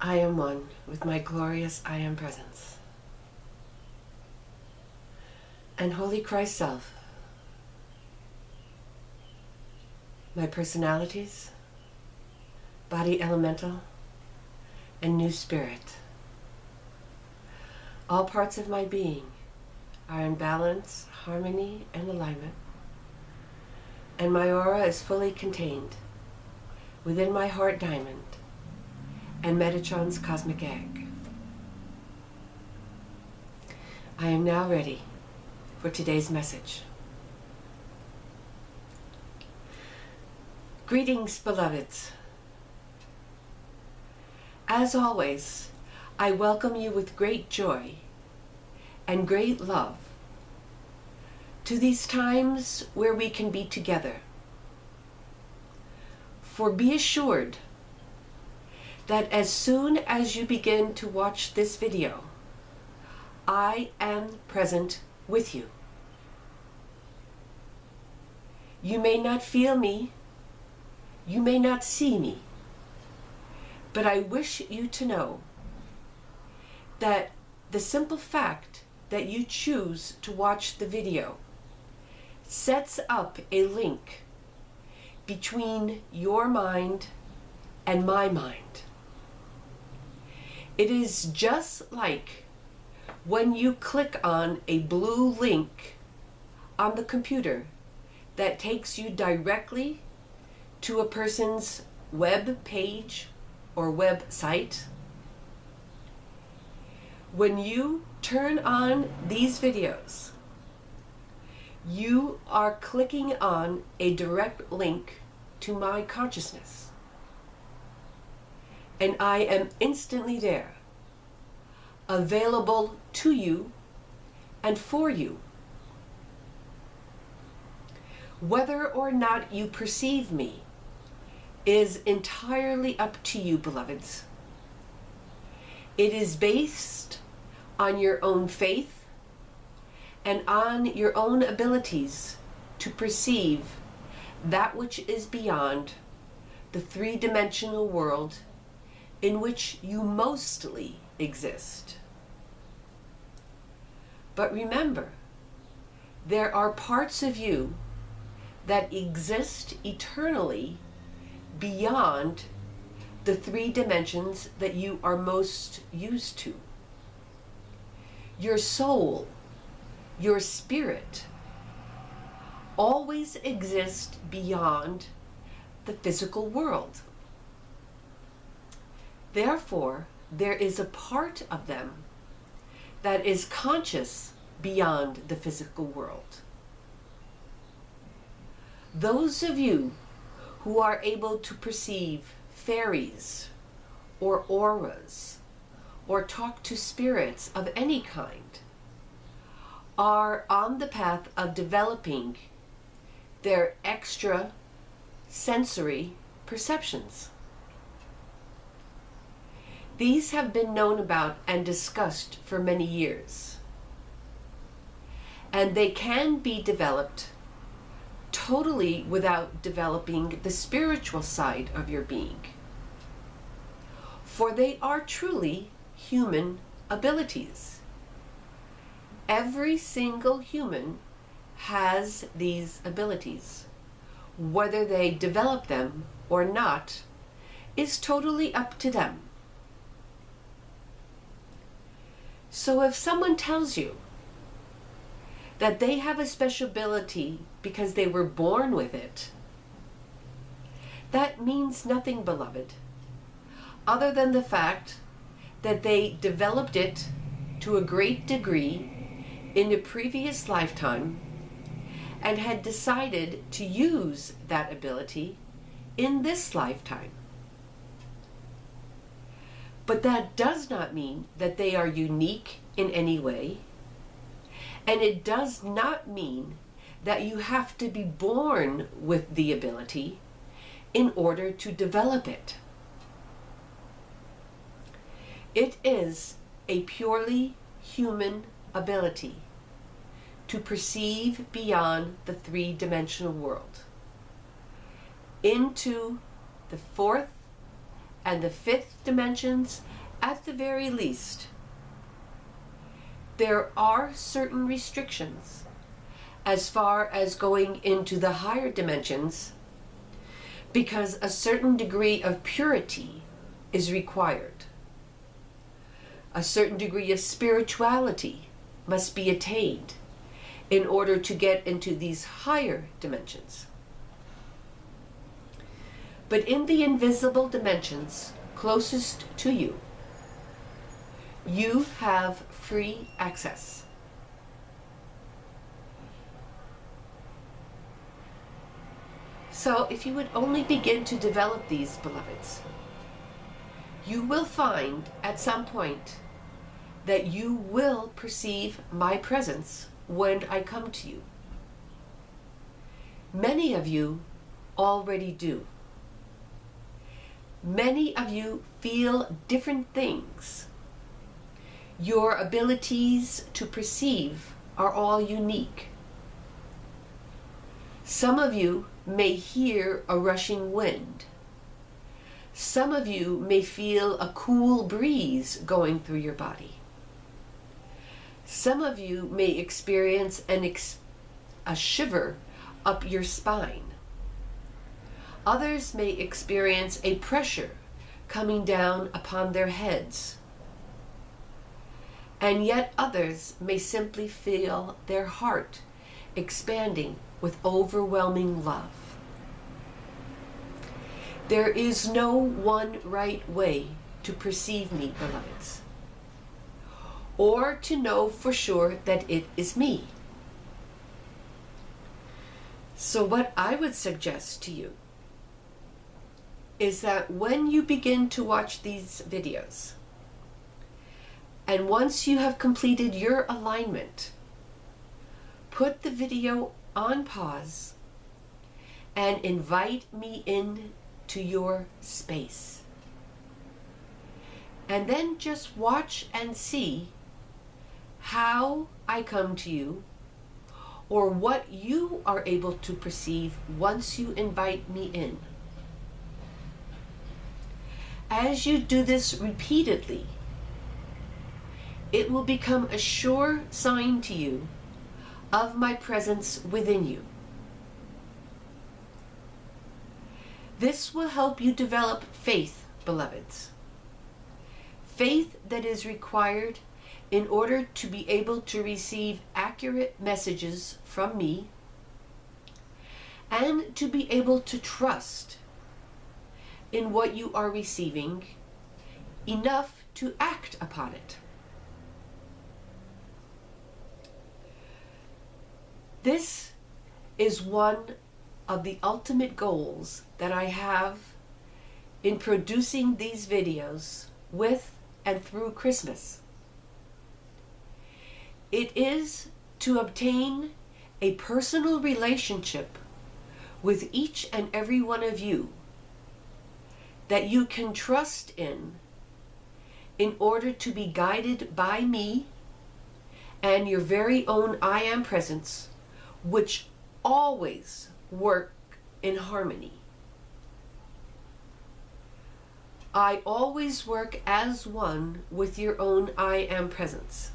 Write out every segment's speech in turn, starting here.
I am one with my glorious I Am presence. And Holy Christ Self, my personalities, body elemental, and new spirit. All parts of my being are in balance, harmony, and alignment, and my aura is fully contained within my heart diamond and Metatron's cosmic egg. I am now ready for today's message. Greetings, beloveds. As always, I welcome you with great joy and great love to these times where we can be together. For be assured that as soon as you begin to watch this video, I am present with you. You may not feel me, you may not see me, but I wish you to know that the simple fact that you choose to watch the video sets up a link between your mind and my mind. It is just like when you click on a blue link on the computer that takes you directly to a person's web page or website. When you turn on these videos, you are clicking on a direct link to my consciousness. And I am instantly there, available to you and for you. Whether or not you perceive me is entirely up to you, beloveds. It is based on your own faith and on your own abilities to perceive that which is beyond the three-dimensional world in which you mostly exist. But remember, there are parts of you that exist eternally beyond the three dimensions that you are most used to. Your soul, your spirit, always exist beyond the physical world. Therefore, there is a part of them that is conscious beyond the physical world. Those of you who are able to perceive fairies or auras or talk to spirits of any kind are on the path of developing their extra sensory perceptions. These have been known about and discussed for many years, and they can be developed totally without developing the spiritual side of your being, for they are truly human abilities. Every single human has these abilities. Whether they develop them or not is totally up to them. So if someone tells you that they have a special ability because they were born with it, that means nothing, beloved, other than the fact that they developed it to a great degree in a previous lifetime and had decided to use that ability in this lifetime. But that does not mean that they are unique in any way, and it does not mean that you have to be born with the ability in order to develop it. It is a purely human ability to perceive beyond the three-dimensional world into the fourth and the fifth dimensions, at the very least, there are certain restrictions as far as going into the higher dimensions, because a certain degree of purity is required. A certain degree of spirituality must be attained in order to get into these higher dimensions. But in the invisible dimensions closest to you, you have free access. So if you would only begin to develop these, beloveds, you will find at some point that you will perceive my presence when I come to you. Many of you already do. Many of you feel different things. Your abilities to perceive are all unique. Some of you may hear a rushing wind. Some of you may feel a cool breeze going through your body. Some of you may experience a shiver up your spine. Others may experience a pressure coming down upon their heads. And yet others may simply feel their heart expanding with overwhelming love. There is no one right way to perceive me, beloveds, or to know for sure that it is me. So what I would suggest to you is that when you begin to watch these videos, and once you have completed your alignment, put the video on pause and invite me in to your space. And then just watch and see how I come to you, or what you are able to perceive once you invite me in. As you do this repeatedly, it will become a sure sign to you of my presence within you. This will help you develop faith, beloveds. Faith that is required in order to be able to receive accurate messages from me, and to be able to trust in what you are receiving enough to act upon it. This is one of the ultimate goals that I have in producing these videos with and through Christmas. It is to obtain a personal relationship with each and every one of you that you can trust in order to be guided by me and your very own I Am presence, which always work in harmony. I always work as one with your own I Am presence.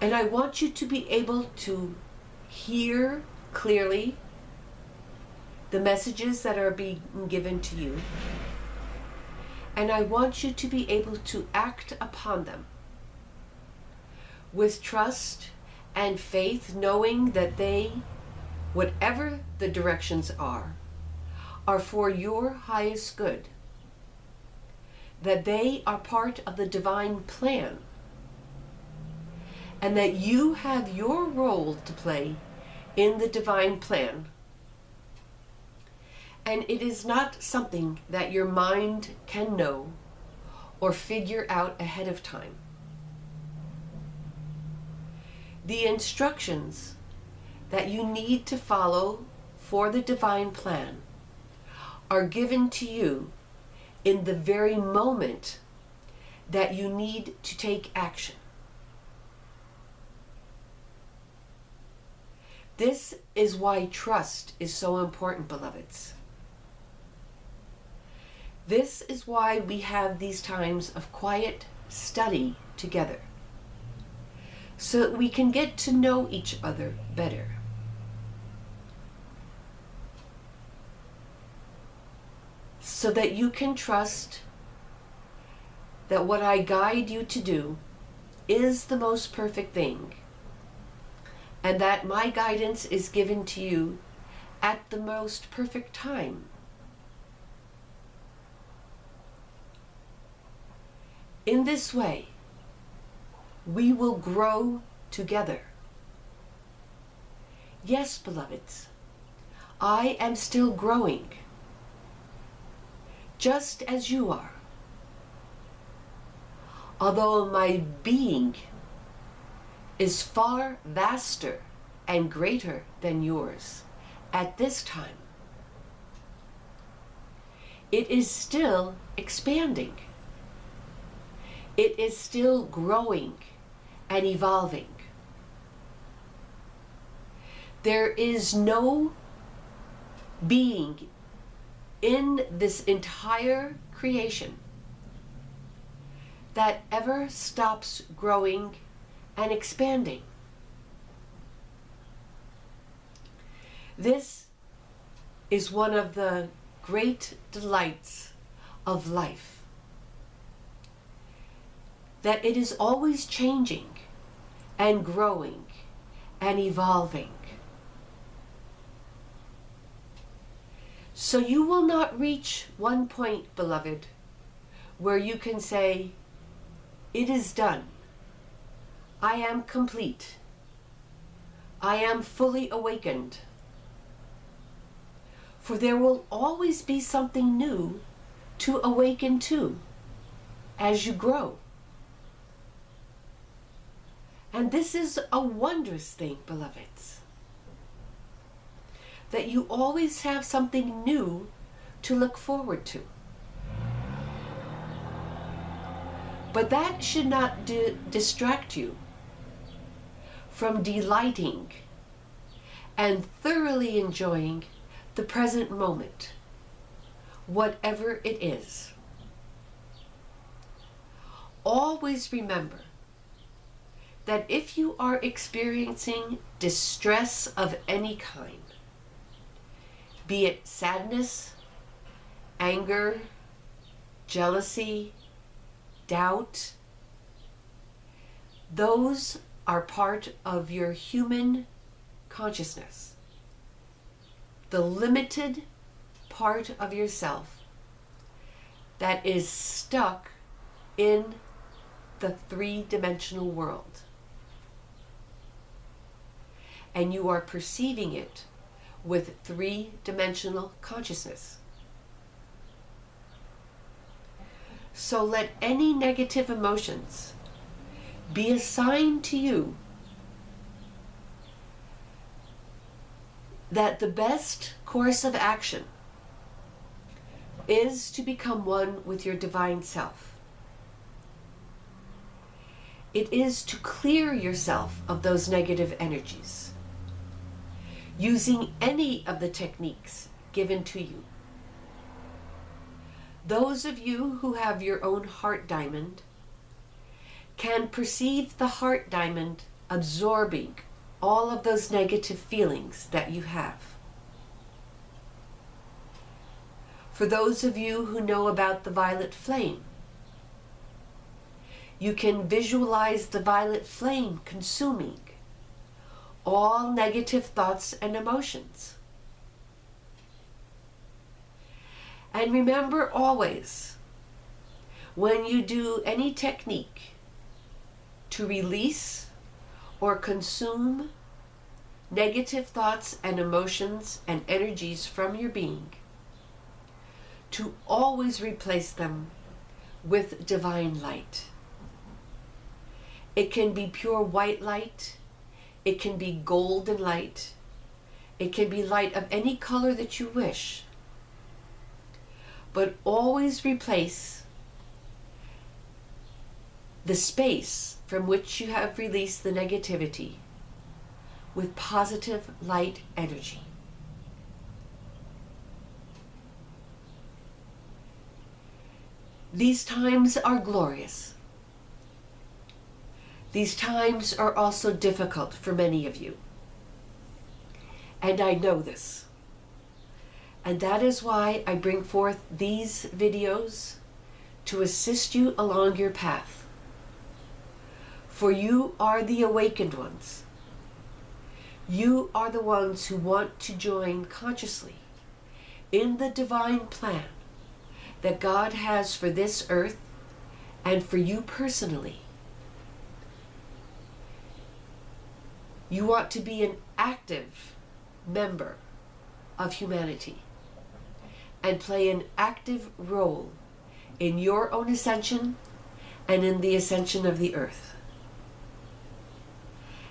And I want you to be able to hear clearly the messages that are being given to you. And I want you to be able to act upon them with trust and faith, knowing that they, whatever the directions are for your highest good, that they are part of the divine plan, and that you have your role to play in the divine plan. And it is not something that your mind can know or figure out ahead of time. The instructions that you need to follow for the divine plan are given to you in the very moment that you need to take action. This is why trust is so important, beloveds. This is why we have these times of quiet study together, so that we can get to know each other better. So that you can trust that what I guide you to do is the most perfect thing, and that my guidance is given to you at the most perfect time. In this way, we will grow together. Yes, beloveds, I am still growing, just as you are. Although my being is far vaster and greater than yours at this time, it is still expanding. It is still growing and evolving. There is no being in this entire creation that ever stops growing and expanding. This is one of the great delights of life, that it is always changing and growing and evolving. So you will not reach one point, beloved, where you can say, it is done. I am complete. I am fully awakened. For there will always be something new to awaken to as you grow. And this is a wondrous thing, beloveds, that you always have something new to look forward to. But that should not distract you from delighting and thoroughly enjoying the present moment, whatever it is. Always remember that if you are experiencing distress of any kind, be it sadness, anger, jealousy, doubt, those are part of your human consciousness, the limited part of yourself that is stuck in the three-dimensional world. And you are perceiving it with three-dimensional consciousness. So let any negative emotions be assigned to you that the best course of action is to become one with your divine self. It is to clear yourself of those negative energies using any of the techniques given to you. Those of you who have your own heart diamond can perceive the heart diamond absorbing all of those negative feelings that you have. For those of you who know about the violet flame, you can visualize the violet flame consuming all negative thoughts and emotions. And remember always, when you do any technique to release or consume negative thoughts and emotions and energies from your being, to always replace them with divine light. It can be pure white light, it can be golden light, it can be light of any color that you wish. But always replace the space from which you have released the negativity with positive light energy. These times are glorious. These times are also difficult for many of you. And I know this. And that is why I bring forth these videos to assist you along your path. For you are the awakened ones. You are the ones who want to join consciously in the divine plan that God has for this earth and for you personally. You want to be an active member of humanity and play an active role in your own ascension and in the ascension of the earth.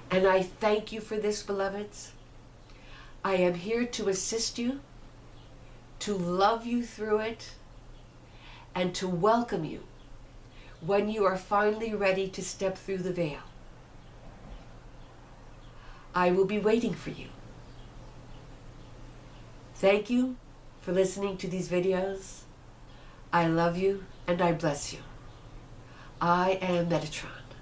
And I thank you for this, beloveds. I am here to assist you, to love you through it, and to welcome you when you are finally ready to step through the veil. I will be waiting for you. Thank you for listening to these videos. I love you and I bless you. I am Metatron.